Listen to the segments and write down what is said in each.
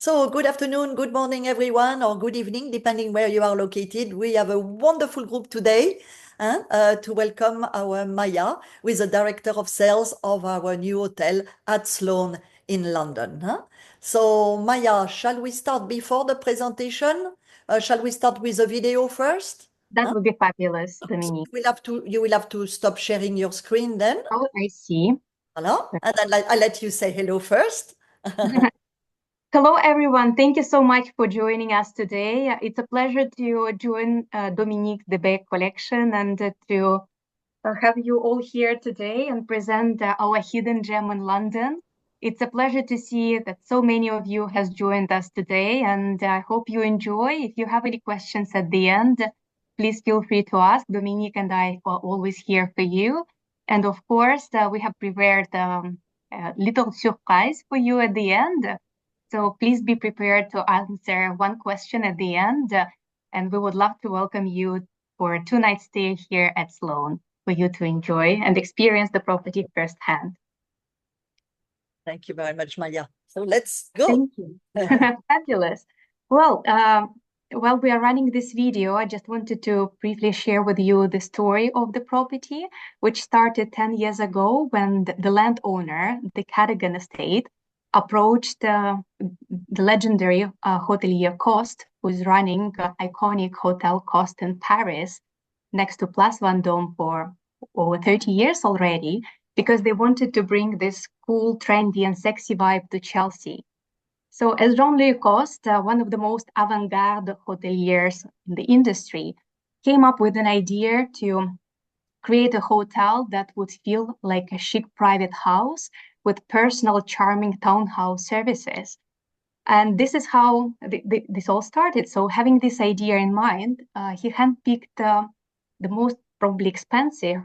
So, good afternoon, good morning, everyone, or good evening, depending where you are located. We have a wonderful group today to welcome our Maya, who is the director of sales of our new hotel at Sloane in London. So, Maya, shall we start before the presentation? Shall we start with the video first? That would be fabulous, Dominique. You will have to stop sharing your screen then. Oh, I see. Hello? And then I'll let you say hello first. Hello, everyone. Thank you so much for joining us today. It's a pleasure to join Dominique the Beck collection and to have you all here today and present our hidden gem in London. It's a pleasure to see that so many of you has joined us today, and I hope you enjoy. If you have any questions at the end, please feel free to ask. Dominique and I are always here for you. And of course, we have prepared a little surprise for you at the end. So please be prepared to answer one question at the end. And we would love to welcome you for a 2-night stay here at Sloane for you to enjoy and experience the property firsthand. Thank you very much, Maya. So let's go. Thank you. Fabulous. Well, while we are running this video, I just wanted to briefly share with you the story of the property, which started 10 years ago when the landowner, the Cadogan estate, approached the legendary hotelier Coste, who is running iconic Hotel Coste in Paris next to Place Vendôme for over 30 years already, because they wanted to bring this cool, trendy, and sexy vibe to Chelsea. So as Jean-Louis Coste, one of the most avant-garde hoteliers in the industry, came up with an idea to create a hotel that would feel like a chic private house with personal, charming townhouse services. And this is how this all started. So having this idea in mind, he handpicked the most probably expensive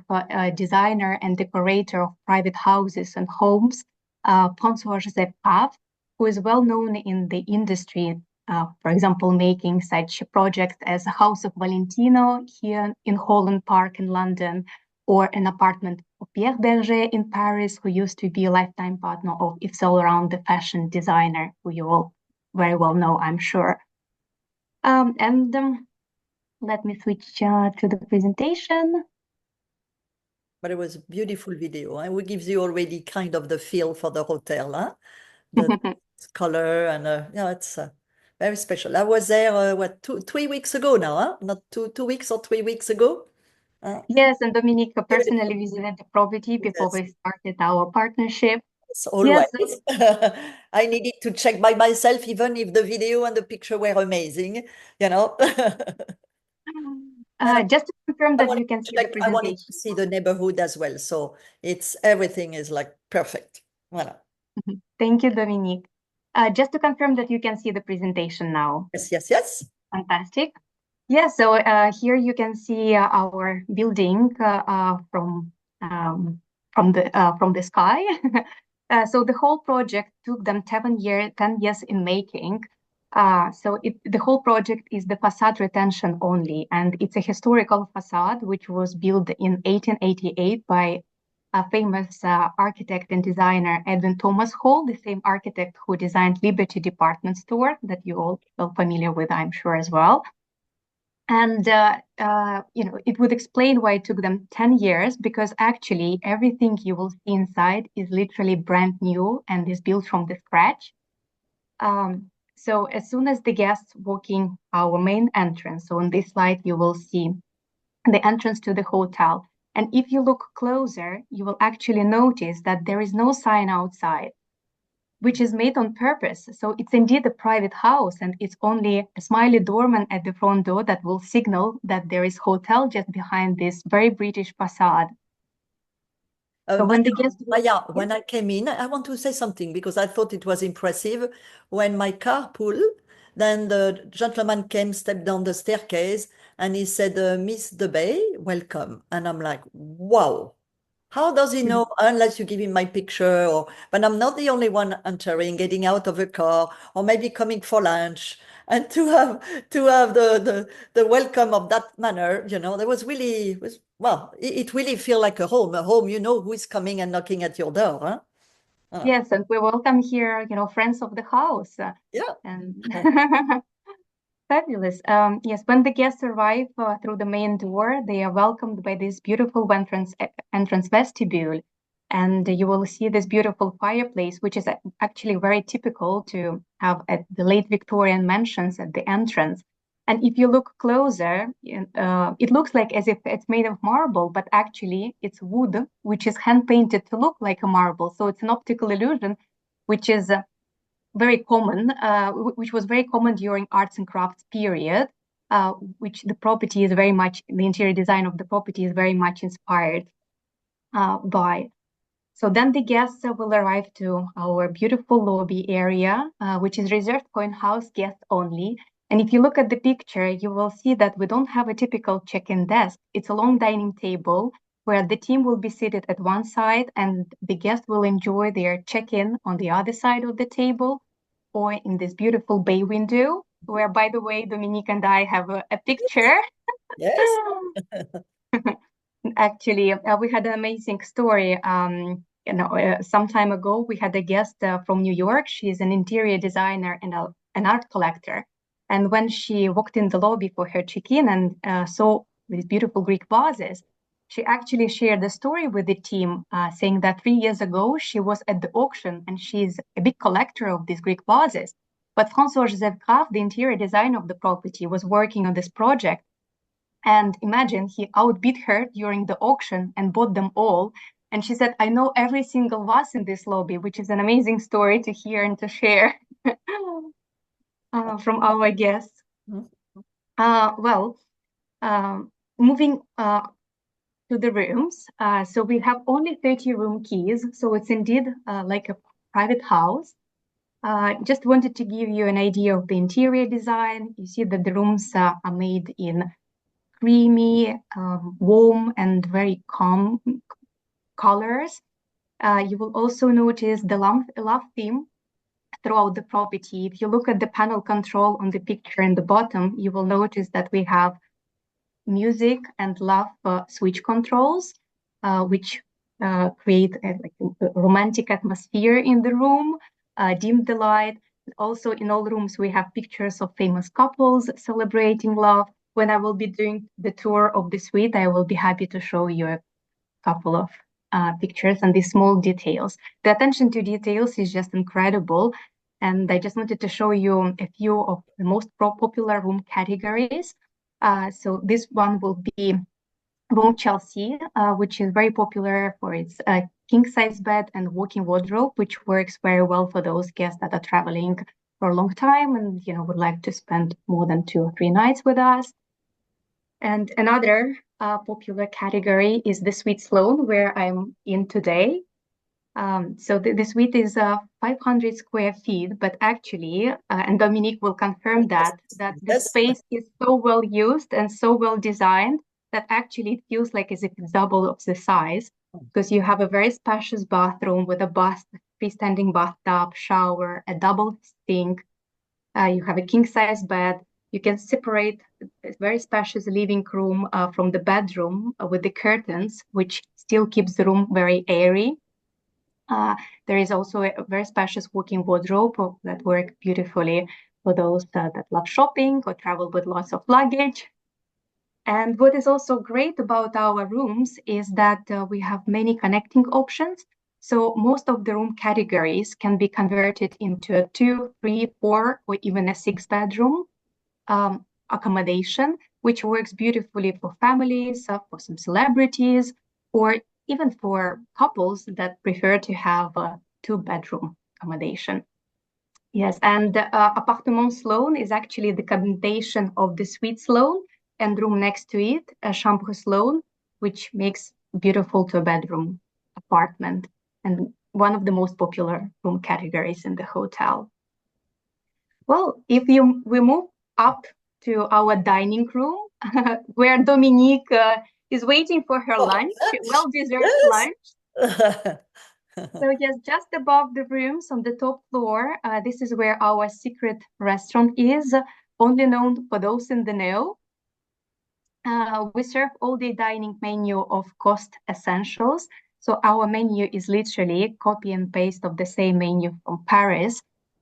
designer and decorator of private houses and homes, François Joseph Pave, who is well known in the industry, for example, making such projects as the House of Valentino here in Holland Park in London, or an apartment of Pierre Berger in Paris, who used to be a lifetime partner of Yves Saint Laurent, the fashion designer, who you all very well know, I'm sure. Let me switch to the presentation. But it was a beautiful video, and it gives you already kind of the feel for the hotel, huh? The color and yeah, it's very special. I was there, what, 3 weeks ago now, huh? Not two weeks or 3 weeks ago. Yes, and Dominique personally visited the property before Yes, we started our partnership. always. Yes, I needed to check by myself, even if the video and the picture were amazing, you know. And just to confirm I that wanted you can to see the check, I wanted to presentation. see the neighborhood as well. So it's everything is like perfect. Voilà. Thank you, Dominique. Just to confirm that you can see the presentation now. Yes, yes, yes. Fantastic. Yeah, so here you can see our building from the sky. So the whole project took them 10 years in making. The whole project is the facade retention only, and it's a historical facade which was built in 1888 by a famous architect and designer, Edwin Thomas Hall, the same architect who designed Liberty Department Store that you all are familiar with, I'm sure as well. And it would explain why it took them 10 years, because actually everything you will see inside is literally brand new and is built from the scratch. So as soon as the guests walk in our main entrance, so on this slide you will see the entrance to the hotel. And if you look closer, you will actually notice that there is no sign outside, which is made on purpose. So it's indeed a private house, and it's only a smiley doorman at the front door that will signal that there is hotel just behind this very British facade. So when the guests Maya, when I came in, I want to say something because I thought it was impressive. When my car pulled, then the gentleman came, stepped down the staircase, and he said, Miss Debay, welcome. And I'm like, wow. How does he know unless you give him my picture? But I'm not the only one entering, getting out of a car, or maybe coming for lunch. And to have the welcome of that manner, there was really well, it really feel like a home, who is coming and knocking at your door, huh? Yes, and we welcome here, friends of the house. Yeah. And fabulous. Yes, when the guests arrive through the main door, they are welcomed by this beautiful entrance vestibule. And you will see this beautiful fireplace, which is actually very typical to have at the late Victorian mansions at the entrance. And if you look closer, it looks like as if it's made of marble, but actually it's wood, which is hand painted to look like a marble. So it's an optical illusion, which is very common, which was very common during arts and crafts period, which the interior design of the property is very much inspired by. So then the guests will arrive to our beautiful lobby area, which is reserved for in-house guests only. And if you look at the picture, you will see that we don't have a typical check-in desk. It's a long dining table where the team will be seated at one side and the guests will enjoy their check-in on the other side of the table or in this beautiful bay window, where, by the way, Dominique and I have a picture. Yes. Actually, we had an amazing story. Some time ago, we had a guest from New York. She's an interior designer and an art collector. And when she walked in the lobby for her check-in and saw these beautiful Greek vases, she actually shared the story with the team, saying that 3 years ago, she was at the auction and she's a big collector of these Greek vases. But François-Joseph Graf, the interior designer of the property, was working on this project. And imagine he outbid her during the auction and bought them all. And she said, I know every single vase in this lobby, which is an amazing story to hear and to share from our guests. Mhm. Well, moving to the rooms. So we have only 30 room keys. So it's indeed like a private house. Just wanted to give you an idea of the interior design. You see that the rooms are made in creamy, warm, and very calm colors. You will also notice the love theme throughout the property. If you look at the panel control on the picture in the bottom, you will notice that we have music and love switch controls, which create a romantic atmosphere in the room, dim the light. Also, in all rooms, we have pictures of famous couples celebrating love. When I will be doing the tour of the suite, I will be happy to show you a couple of pictures and these small details. The attention to details is just incredible. And I just wanted to show you a few of the most popular room categories. So this one will be room Chelsea, which is very popular for its king size bed and walk-in wardrobe, which works very well for those guests that are traveling for a long time and would like to spend more than 2 or 3 nights with us. And another popular category is the suite Sloane, where I'm in today. So the suite is 500 square feet, but actually, and Dominique will confirm that the Yes. space is so well used and so well designed that actually it feels like as if it's double of the size, because you have a very spacious bathroom with a freestanding bathtub, shower, a double sink. You have a king size bed. You can separate a very spacious living room from the bedroom with the curtains, which still keeps the room very airy. There is also a very spacious walk-in wardrobe that work beautifully for those that love shopping or travel with lots of luggage. And what is also great about our rooms is that we have many connecting options. So most of the room categories can be converted into a 2, 3, 4, or even a 6-bedroom accommodation, which works beautifully for families, for some celebrities, or even for couples that prefer to have a 2-bedroom accommodation. Yes, and Appartement Sloane is actually the combination of the suite Sloane and room next to it, a Chambre Sloane, which makes beautiful 2-bedroom apartment and one of the most popular room categories in the hotel. Well, if we move up to our dining room, where Dominique is waiting for her Oh, lunch, lunch. well-deserved Yes. lunch. So yes, just above the rooms on the top floor, this is where our secret restaurant is, only known for those in the know. We serve all-day dining menu of cost essentials. So our menu is literally copy and paste of the same menu from Paris.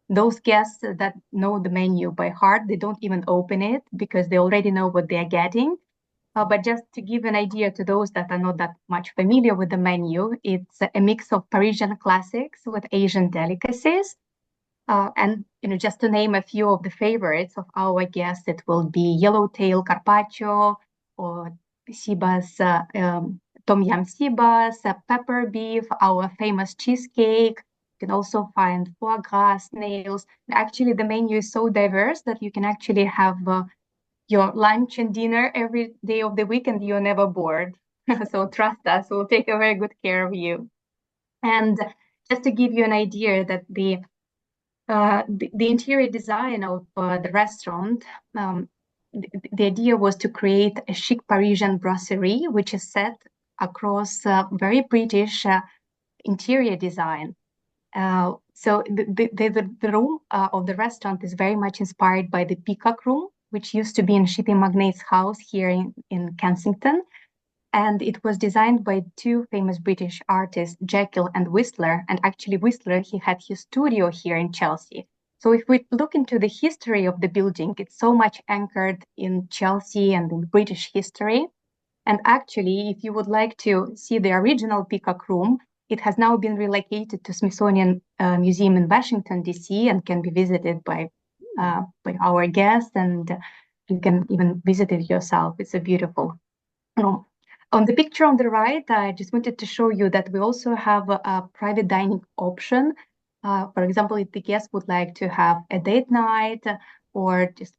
Those guests that know the menu by heart, they don't even open it because they already know what they're getting. But just to give an idea to those that are not that much familiar with the menu, it's a mix of Parisian classics with Asian delicacies. And just to name a few of the favorites of our guests, it will be yellowtail carpaccio or Siba's tom yum Siba's pepper beef, our famous cheesecake. You can also find foie gras, snails. Actually, the menu is so diverse that you can actually have your lunch and dinner every day of the week and you're never bored. So trust us, we'll take a very good care of you. And just to give you an idea that the interior design of the restaurant, the idea was to create a chic Parisian brasserie, which is set across very British interior design. So the room of the restaurant is very much inspired by the Peacock Room, which used to be in shipping magnate's house here in Kensington. And it was designed by two famous British artists, Jekyll and Whistler. And actually, Whistler, he had his studio here in Chelsea. So if we look into the history of the building, it's so much anchored in Chelsea and in British history. And actually, if you would like to see the original Peacock Room, it has now been relocated to Smithsonian Museum in Washington, D.C., and can be visited by our guests, and you can even visit it yourself. It's a beautiful room. On the picture on the right, I just wanted to show you that we also have a private dining option. For example, if the guest would like to have a date night or just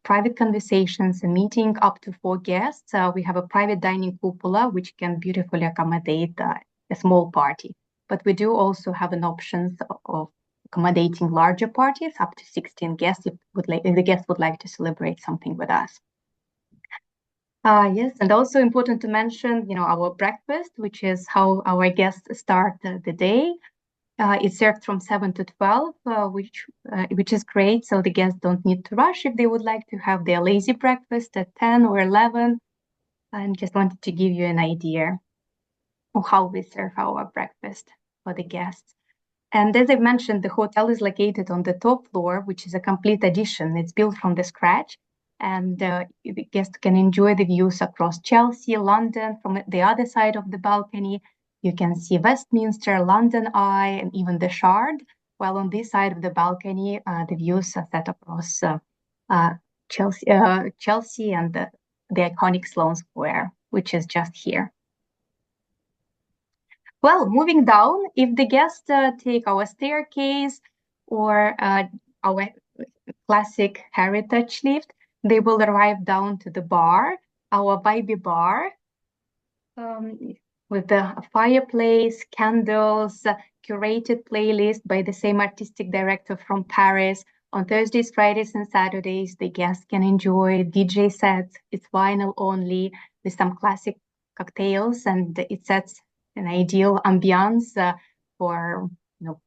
private conversations, a meeting up to 4 guests, we have a private dining cupola, which can beautifully accommodate a small party. But we do also have an option of accommodating larger parties up to 16 guests if the guest would like to celebrate something with us. Yes, and also important to mention, our breakfast, which is how our guests start the day. It's served from 7 to 12, which is great. So the guests don't need to rush if they would like to have their lazy breakfast at 10 or 11. And just wanted to give you an idea of how we serve our breakfast for the guests. And as I mentioned, the hotel is located on the top floor, which is a complete addition. It's built from the scratch. And the guests can enjoy the views across Chelsea, London, from the other side of the balcony. You can see Westminster, London Eye, and even the Shard. While on this side of the balcony, the views are set across Chelsea and the iconic Sloane Square, which is just here. Well, moving down, if the guests take our staircase or our classic heritage lift, they will arrive down to the bar, our baby bar, with the fireplace, candles, curated playlist by the same artistic director from Paris. On Thursdays, Fridays, and Saturdays, the guests can enjoy DJ sets. It's vinyl only with some classic cocktails, and it sets an ideal ambiance for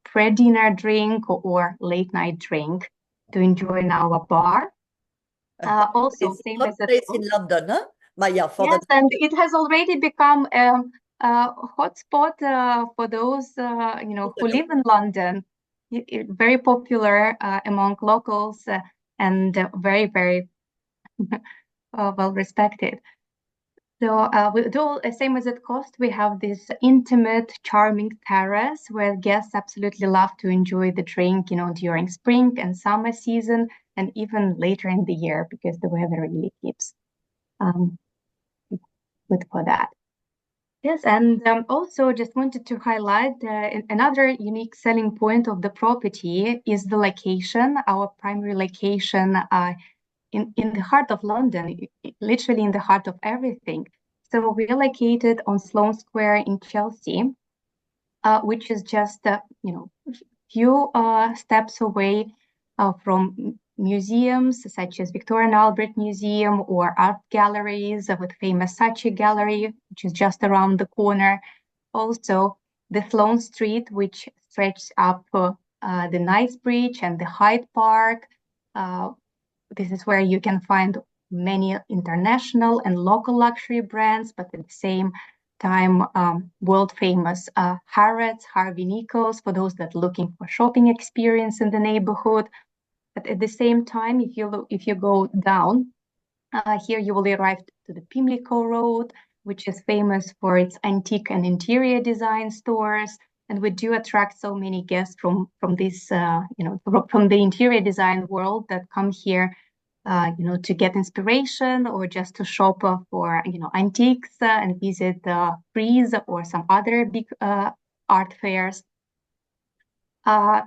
pre-dinner drink or late night drink to enjoy in our bar. Also, It's same hot as at place home. in London, huh? Maya, for Yes, the and it has already become a hotspot for those who live in London. Very popular among locals and very, very well respected. So we do same as it cost. We have this intimate, charming terrace where guests absolutely love to enjoy the drink, during spring and summer season, and even later in the year because the weather really keeps good for that. Yes, and also just wanted to highlight another unique selling point of the property is the location, our primary location in the heart of London, literally in the heart of everything. So we're located on Sloane Square in Chelsea, which is just few steps away from museums such as Victoria and Albert Museum or art galleries with famous Saatchi Gallery, which is just around the corner. Also, the Sloane Street, which stretches up the Knightsbridge and the Hyde Park. This is where you can find many international and local luxury brands, but at the same time world famous Harrods, Harvey Nichols, for those that are looking for shopping experience in the neighborhood. But at the same time, if you go down, here you will arrive to the Pimlico Road, which is famous for its antique and interior design stores. And we do attract so many guests from this, from the interior design world that come here, to get inspiration or just to shop for, antiques and visit Frieze or some other big art fairs. As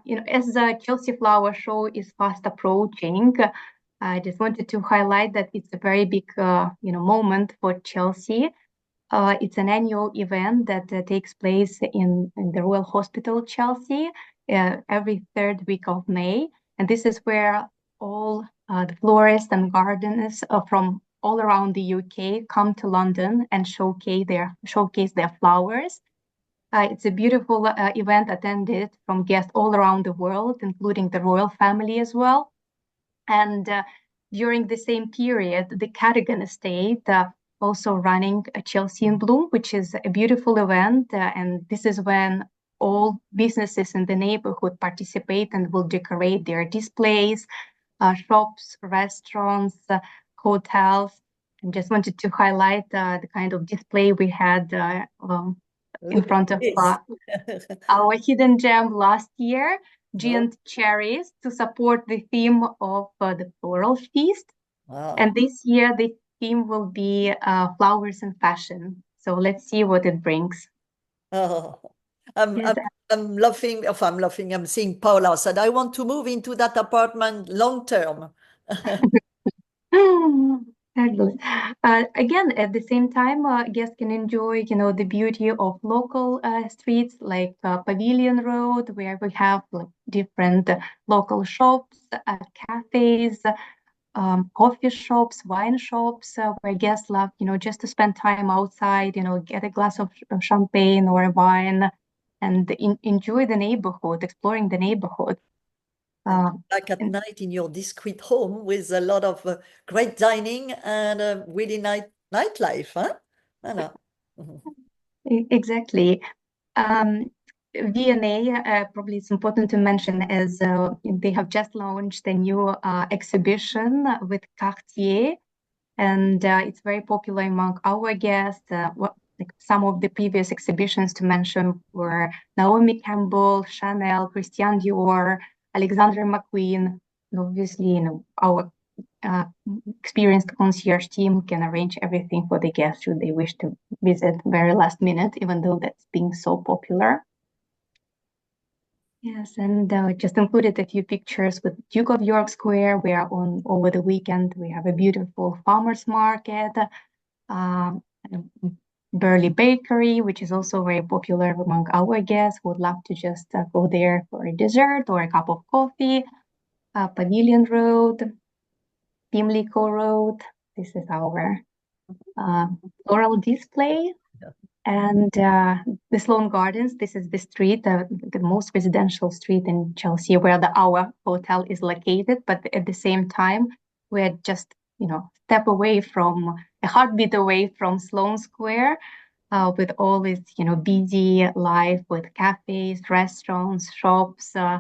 the Chelsea Flower Show is fast approaching, I just wanted to highlight that it's a very big, moment for Chelsea. It's an annual event that takes place in the Royal Hospital, Chelsea, every third week of May. And this is where all the florists and gardeners from all around the UK come to London and showcase their flowers. It's a beautiful event attended from guests all around the world, including the royal family as well. And during the same period, the Cadogan Estate also running a Chelsea in Bloom, which is a beautiful event. And this is when all businesses in the neighborhood participate and will decorate their displays, shops, restaurants, hotels. And just wanted to highlight the kind of display we had in Look front at of this. our hidden gem last year, Oh, giant cherries, to support the theme of the floral feast. wow. And this year, the theme will be flowers and fashion. So let's see what it brings. Oh, I'm, Yes. I'm, I'm laughing. If I'm laughing, I'm seeing Paula said, I want to move into that apartment long term. Fabulous. Again, at the same time, guests can enjoy, the beauty of local streets like Pavilion Road, where we have like different local shops, cafes, coffee shops, wine shops, where guests love, just to spend time outside, get a glass of champagne or wine and enjoy the neighborhood, exploring the neighborhood. And Uh, back at and night in your discreet home with a lot of great dining and really nightlife, huh? I know. Mhm. exactly. Um, V&A, probably it's important to mention as they have just launched a new exhibition with Cartier, and it's very popular among our guests. Like some of the previous exhibitions to mention were Naomi Campbell, Chanel, Christian Dior, Alexander McQueen. And obviously, our uh, experienced concierge team can arrange everything for the guests should they wish to visit very last minute, even though that's being so popular. Yes, and just included a few pictures with Duke of York Square, where on over the weekend we have a beautiful farmers market, um, Burley Bakery, which is also very popular among our guests who would love to just go there for a dessert or a cup of coffee. Pavilion Road, Pimlico Road. This is our uh, floral display. Yeah. And the Sloane Gardens, this is the street, the most residential street in Chelsea where our hotel is located. But at the same time, we're just, step away from, a heartbeat away from Sloane Square with all its, busy life with cafes, restaurants, shops, uh,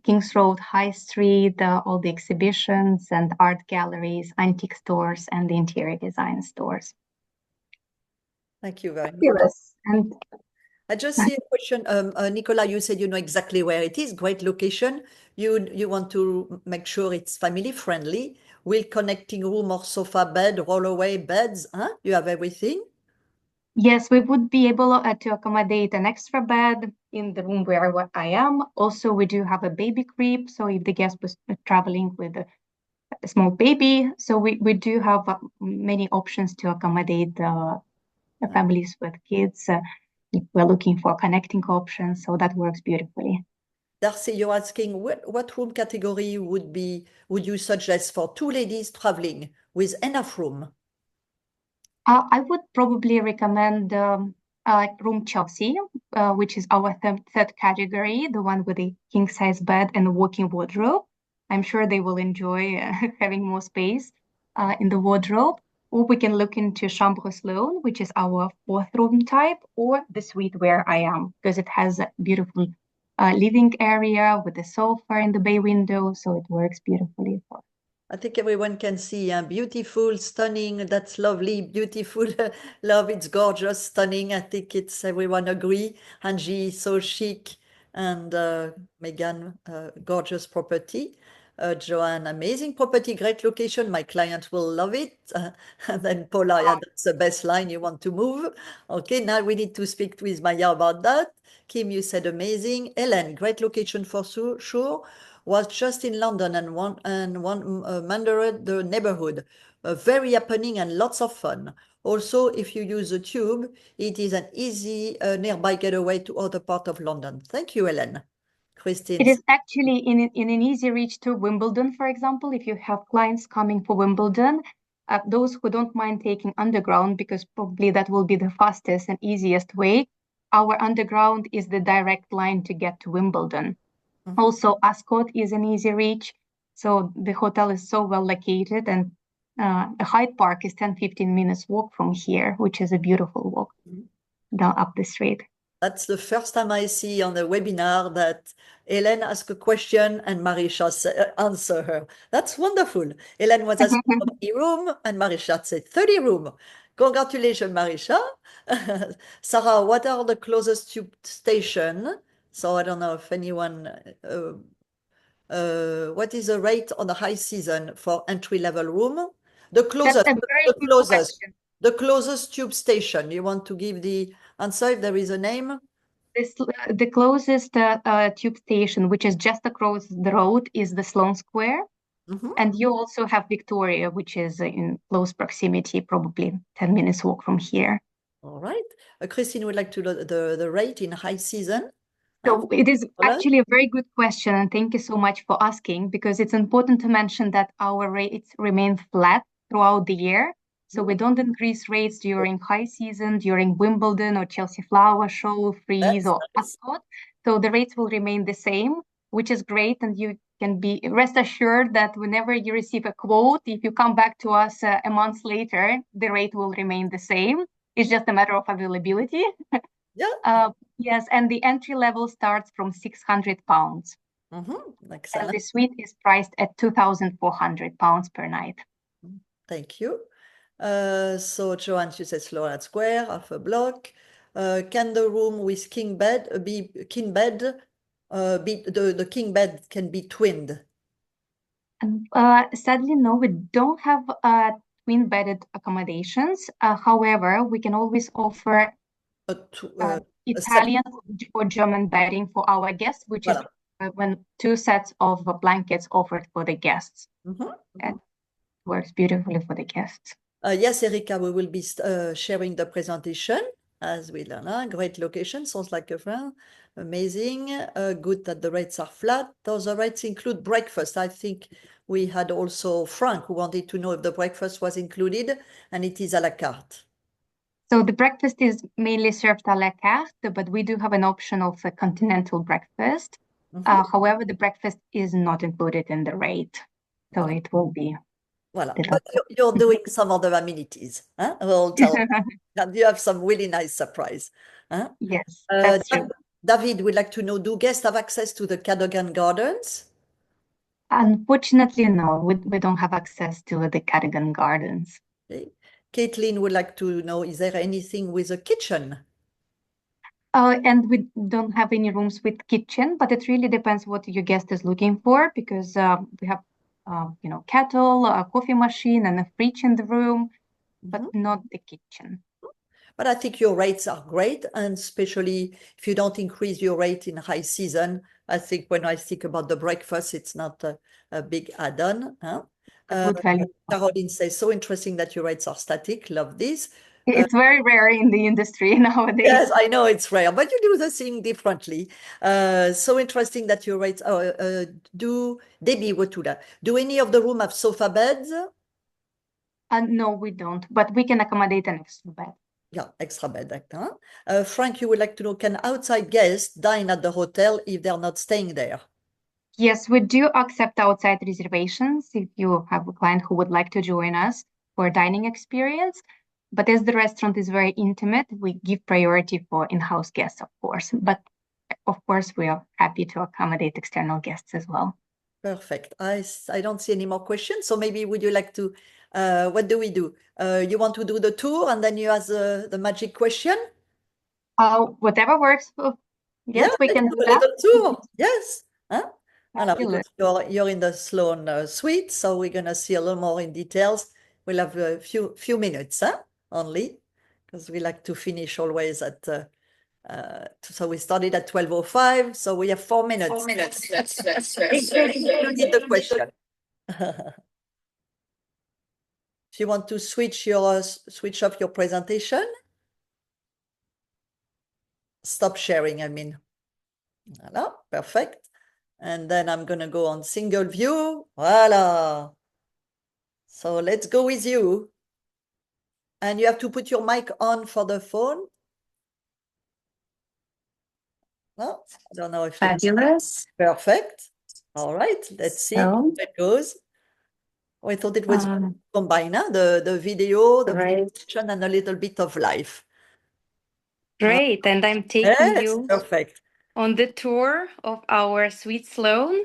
Kings Road High Street, all the exhibitions and art galleries, antique stores, and the interior design stores. Thank you very much. Fabulous. And I just see a question. Nicola, you said you know exactly where it is. Great location. You want to make sure it's family friendly. Will connecting room or sofa bed, rollaway beds, huh? You have everything. yes, we would be able to accommodate an extra bed in the room where I am. Also, we do have a baby crib. So if the guest was traveling with a small baby, so we do have many options to accommodate Uh, families with kids. If we're looking for connecting options, so that works beautifully. Darcy, you're asking what room category would you suggest for two ladies traveling with enough room? I would probably recommend Room Chelsea, which is our third category, the one with a king size bed and a walk-in wardrobe. I'm sure they will enjoy having more space in the wardrobe. or we can look into Chambre Sloane, which is our fourth room type, or the suite where I am, because it has a beautiful living area with a sofa in the bay window, so it works beautifully for. I think everyone can see beautiful, stunning. That's lovely, beautiful. Love, it's gorgeous, stunning. I think it's everyone agree. Angie, so chic, and Megan, gorgeous property. Joanne, amazing property, great location. My client will love it. And then Paula, yeah, that's the best line. You want to move. Okay, now we need to speak with Maya about that. Kim, you said amazing. Ellen, great location for sure. Was just in London and one mandarin the neighborhood. Very happening and lots of fun. Also, if you use the tube, it is an easy nearby getaway to other part of London. Thank you, Ellen. It Christine. is actually in an easy reach to Wimbledon, for example, if you have clients coming for Wimbledon, those who don't mind taking underground, because probably that will be the fastest and easiest way. Our underground is the direct line to get to Wimbledon. Also, Ascot is an easy reach. So the hotel is so well located, and Hyde Park is 10-15 minutes walk from here, which is a beautiful walk down up the street. That's the first time I see on the webinar that Hélène asked a question and Marisha answer her. That's wonderful. Hélène was asking for 30 room and Marisha said 30 room. Congratulations, Marisha. Sarah, what are the closest tube station? So I don't know if anyone, what is the rate on the high season for entry-level room? The That's closest, a very the good closest, question. the closest tube station. You want to give the answer if there is a name? The closest tube station, which is just across the road, is the Sloane Square. Mm-hmm. And you also have Victoria, which is in close proximity, probably 10 minutes walk from here. All right. Christine would like to know the rate in high season. So it is Poland? actually a very good question, and thank you so much for asking, because it's important to mention that our rates remain flat throughout the year. So we don't increase rates during high season, during Wimbledon or Chelsea Flower Show, Freeze That's or nice. Ascot. So the rates will remain the same, which is great, and you can be rest assured that whenever you receive a quote, if you come back to us a month later, the rate will remain the same. It's just a matter of availability. Yeah. Yes, and the entry level starts from £600, Mm-hmm. and Excellent. the suite is priced at £2,400 per night. Thank you. So Joanne, she says Sloane Square, half a block. Can the room with king bed be king bed? Be the king bed can be twinned. And sadly, no, we don't have twin bedded accommodations. However, we can always offer A, a Italian or German bedding for our guests, which is voilà. when two sets of blankets offered for the guests. Mm-hmm. It works beautifully for the guests. Yes, Erika, we will be sharing the presentation as we learn. Great location, sounds like a friend. Amazing. Good that the rates are flat. Those rates include breakfast. I think we had also Frank who wanted to know if the breakfast was included, and it is à la carte. So the breakfast is mainly served à la carte, but we do have an option of a continental breakfast. However, the breakfast is not included in the rate. So Voilà. it will be Voilà. the But you're doing some other amenities. Huh? We'll tell and you have some really nice surprise. Huh? Yes, that's true. David would like to know, do guests have access to the Cadogan Gardens? Unfortunately, no, we don't have access to the Cadogan Gardens. Okay. Caitlin would like to know, is there anything with a kitchen? And we don't have any rooms with kitchen, but it really depends what your guest is looking for, because we have, kettle, a coffee machine, and a fridge in the room, but not the kitchen. But I think your rates are great, and especially if you don't increase your rate in high season, I think when I think about the breakfast, it's not a big add-on. Huh? A good value. Caroline says, so interesting that your rates are static. Love this. It's very rare in the industry nowadays. Yes, I know it's rare, but you do the thing differently. So interesting that your rates. Do Debbie Wotula, do any of the room have sofa beds? No, we don't, but we can accommodate an extra bed. Yeah, extra bed. Huh? Frank, you would like to know, can outside guests dine at the hotel if they're not staying there? Yes, we do accept outside reservations if you have a client who would like to join us. for dining experience. But as the restaurant is very intimate, we give priority for in-house guests, of course. But of course, we are happy to accommodate external guests as well. Perfect. I don't see any more questions. So maybe would you like to, what do we do? You want to do the tour and then you ask the magic question? Whatever works. Yeah, Yes, we let's can do do a that. little tour. Yes. Huh? Voilà, because Fabulous. you're in the Sloane suite, so we're gonna see a little more in details. We'll have a few minutes, huh? Only, because we like to finish always at so we started at 12:05, so we have 4 minutes. 4 minutes. That's Including very including the question. If you want to switch off your presentation, stop sharing, I mean. Voilà, perfect. And then I'm gonna go on single view. Voila. So let's go with you. And you have to put your mic on for the phone. No, I don't know if the fabulous. perfect. All right, let's see how So, it goes. Oh, I thought it was um, combined, huh? The video, the great, presentation, and a little bit of life. great. And I'm taking Yes, you perfect. on the tour of our sweet Sloane.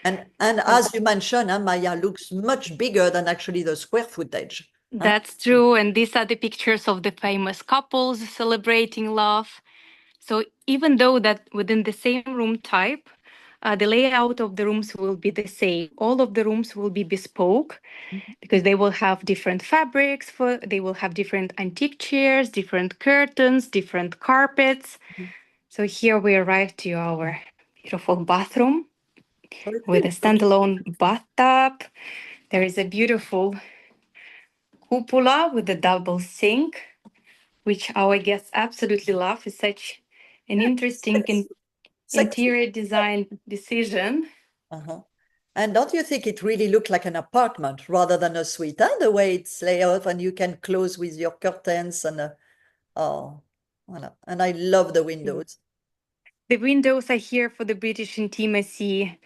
And as you mentioned, Maya looks much bigger than actually the square footage. Huh? That's true. And these are the pictures of the famous couples celebrating love. So even though that within the same room type, the layout of the rooms will be the same. All of the rooms will be bespoke because they will have different fabrics for they will have different antique chairs, different curtains, different carpets. So here we arrive to our beautiful bathroom So it with a feels good. standalone bathtub. There is a beautiful cupola with a double sink, which our guests absolutely love. It's such an interesting Yes, sexy. interior design decision. Uh-huh. And don't you think it really looked like an apartment rather than a suite, huh? The way it's laid out and you can close with your curtains and oh, voilà. And I love the windows. The windows are here for the British intimacy.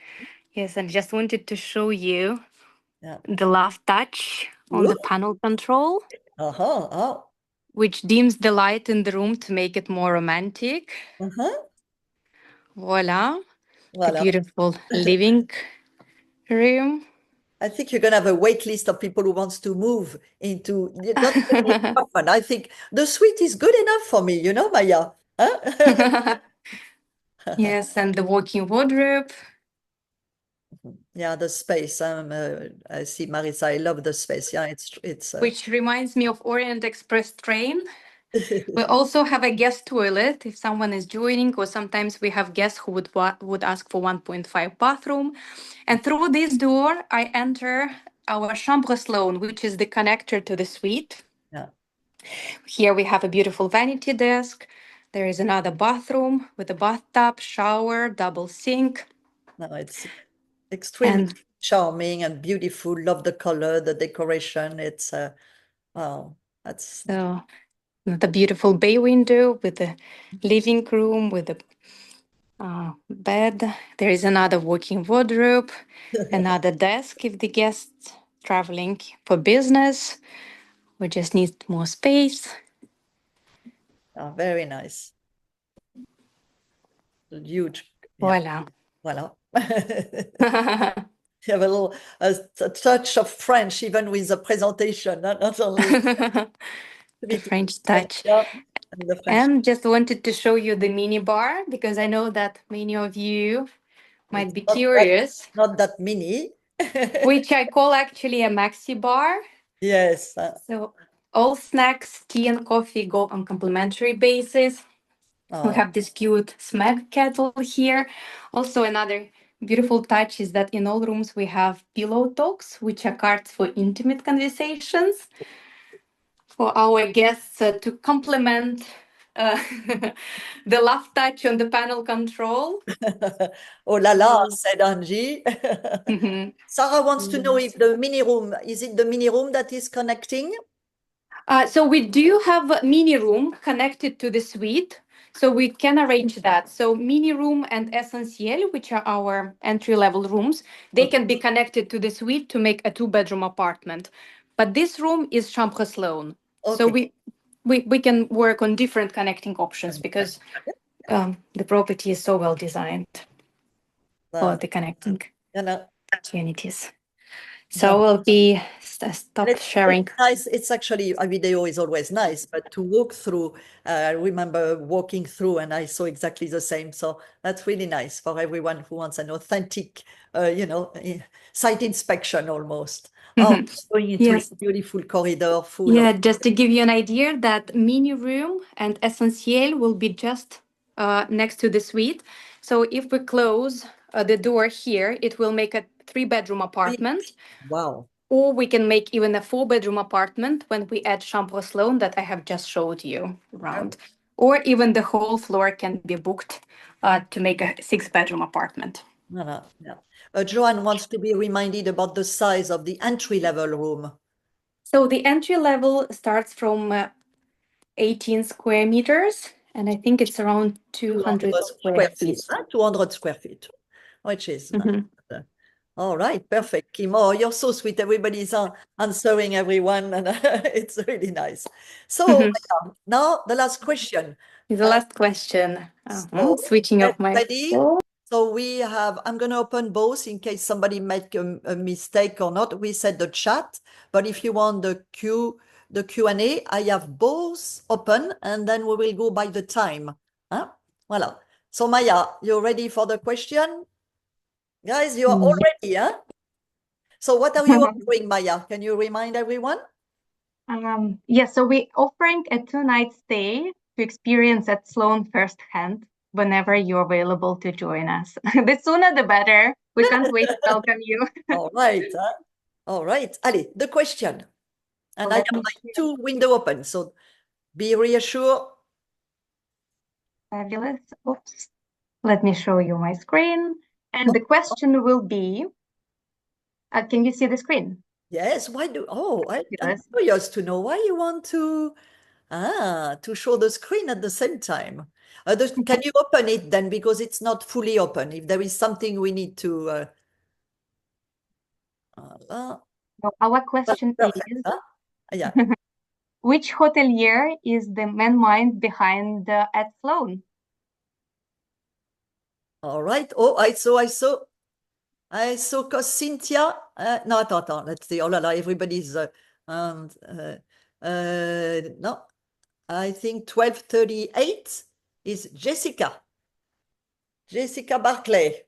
Yes, I just wanted to show you Yeah. the love touch on the Whoop. panel control, Uh-huh. Oh. which dims the light in the room to make it more romantic. Uh-huh. Voila, the Voilà. beautiful living room. I think you're gonna have a wait list of people who wants to move into not even the apartment. I think the suite is good enough for me, Maya. Huh? Yes, and the walk-in wardrobe, Yeah, the space. I see Marisa. I love the space. Yeah, it's which reminds me of Orient Express train. We also have a guest toilet if someone is joining, or sometimes we have guests who would ask for 1.5 bathroom. And through this door, I enter our chambre Sloane, which is the connector to the suite. yeah. Here we have a beautiful vanity desk. There is another bathroom with a bathtub, shower, double sink, No, it's extremely and charming and beautiful. Love the color, the decoration. It's wow, that's so the beautiful bay window with the living room with a bed. There is another walk-in wardrobe, another desk if the guests traveling for business or just need more space. very nice. Huge. Yeah, Voila. voilà. You have a touch of French even with the presentation, not only The between French touch. yeah, and the French. And just wanted to show you the mini bar because I know that many of you might It's be curious, not that mini. which I call actually a maxi bar. Yes. So all snacks, tea and coffee go on complimentary basis. We Oh, have this cute smeg kettle here. Also, another beautiful touch is that in all rooms we have pillow talks, which are cards for intimate conversations for our guests to complement uh, the love touch on the panel control. oh la la, said Angie. Mhm. Sarah wants to know if the mini room, is it the mini room that is connecting? So we do have a mini room connected to the suite. So we can arrange that. So mini room and essentiel, which are our entry level rooms, they Okay. can be connected to the suite to make a two-bedroom apartment. But this room is Chambre Sloane. So Okay. we can work on different connecting options because the property is so well designed for the connecting opportunities. So we'll be stop sharing. It's nice. It's actually, a video is always nice, but to walk through, I remember walking through and I saw exactly the same. So that's really nice for everyone who wants an authentic, site inspection almost. Oh, going into Yes. a beautiful corridor full Yeah, of. just to give you an idea, that mini room and Essentiel will be just next to the suite. So if we close the door here, it will make a 3-bedroom apartment. Wow. Or we can make even a 4-bedroom apartment when we add Chambre Sloane that I have just showed you around. Or even the whole floor can be booked to make a 6-bedroom apartment. Yeah. Joanne wants to be reminded about the size of the entry-level room. So the entry level starts from 18 square meters, and I think it's around 200 square feet. 200 square feet, which is all right, perfect. Kim, oh, you're so sweet. Everybody's answering everyone, and it's really nice. So now the last question. The last question. So Switching get off my. ready. So we have, I'm going to open both in case somebody make a mistake or not. We said the chat, but if you want the Q&A, I have both open and then we will go by the time. Huh? Voilà. So Maya, you ready for the question? Guys, you are all ready, huh? So what are you offering, Maya? Can you remind everyone? Yes, so we're offering a 2-night stay to experience at Sloane firsthand whenever you're available to join us. The sooner the better. We can't wait to welcome you. All right. All right. Allez, the question. And I have my 2 windows open, so be reassured. Fabulous. Oops. Let me show you my screen. And the question will be, can you see the screen? Yes. I'm curious to know why you want to show the screen at the same time. Can you open it then? Because it's not fully open. If there is something we need to. Our question Perfect, is, yeah. which hotelier is the main mind behind at Sloane? All right. Oh, I saw. Cause Cynthia. No, attends. Let's see. Oh la la, everybody's. No, I think 12:38 is Jessica. Jessica Barclay.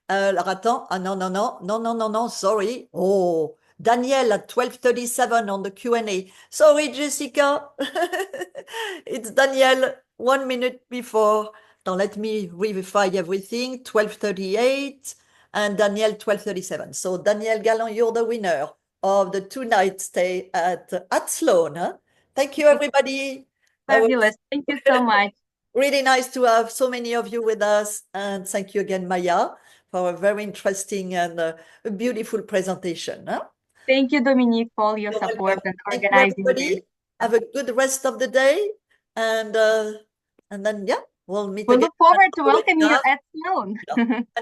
Alors attends, non, non, non, non, non, non, non, sorry. Oh, Danielle at 12:37 on the Q&A. Sorry, Jessica. It's Danielle 1 minute before. Now let me verify everything. 12:38 and Danielle 12:37. So Danielle Galland, you're the winner of the 2-night stay at Sloane. Huh? Thank you, everybody. Fabulous. Thank you so much. Really nice to have so many of you with us. And thank you again, Maya, for a very interesting and a beautiful presentation. Huh? Thank you, Dominique, for all your You're support welcome. and Thank you, organizing everybody. this. Have a good rest of the day. And then, yeah, we'll meet We again. look forward to welcoming you at Sloane.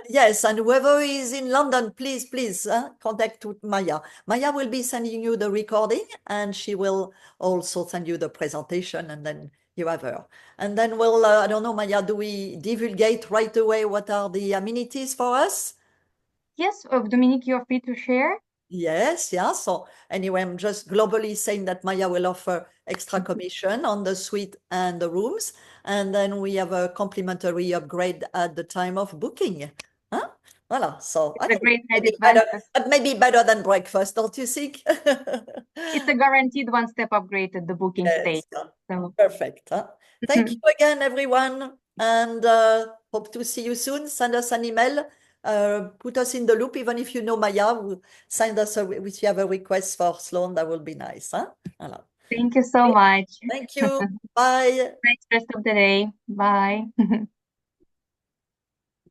Yes, and whoever is in London, please, contact with Maya. Maya will be sending you the recording and she will also send you the presentation and then you have her. And then we'll, I don't know, Maya, do we divulgate right away what are the amenities for us? Yes, Dominique, you're free to share. Yes, yeah. So anyway, I'm just globally saying that Maya will offer extra commission on the suite and the rooms. And then we have a complimentary upgrade at the time of booking. Huh? Voilà. So I It's a think great added better, benefit. but maybe better than breakfast, don't you think? It's a guaranteed 1-step upgrade at the booking stage. Yeah. So Perfect. Huh? Thank you again, everyone. And hope to see you soon. Send us an email. Put us in the loop, even if you know Maya. Send us if you have a request for Sloane, that will be nice. Huh? Voilà. thank you so much. Thank you. Bye. Nice rest of the day. Bye.